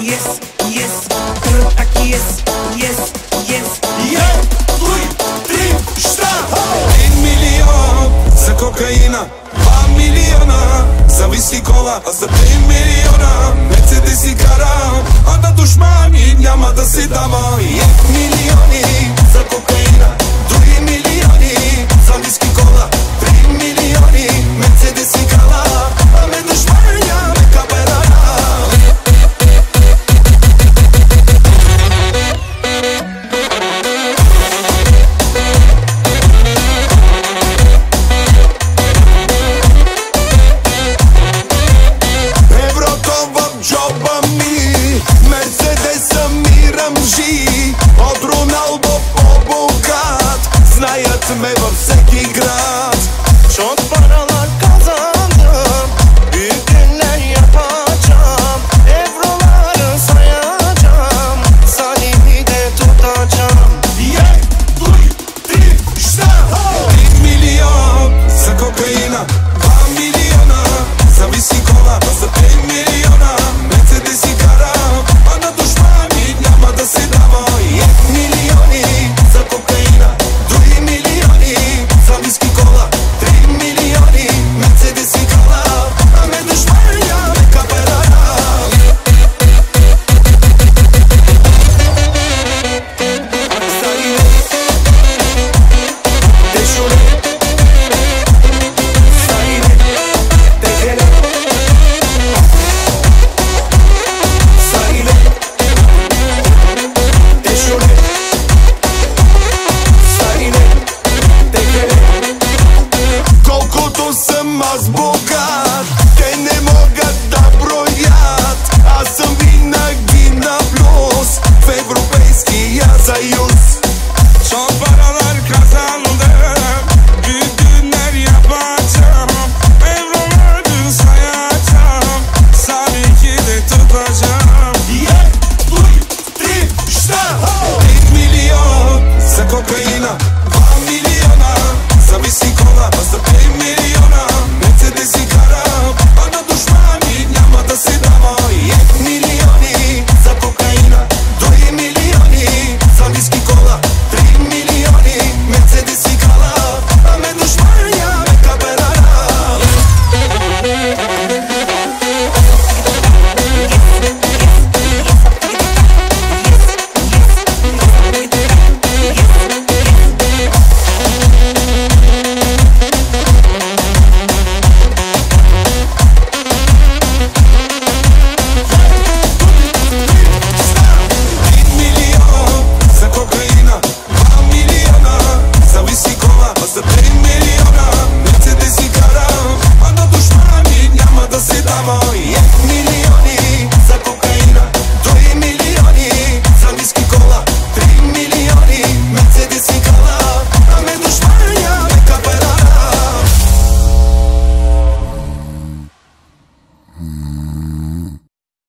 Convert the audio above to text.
yes, yes, tak yes, yes, yes. 1, 2, 3, šta? 1 milion za kokaina, 2 miliona za whisky kola, a za 5 miliona Mercedes i Karam. Onda dušmani njama da se dava. 1 milioni za kokaina, 2 milioni za whisky kola, 3 milioni Mercedes i Karam. A me dušmani njame kaberana. От Роналдо по-богат, знаят ме във всеки град.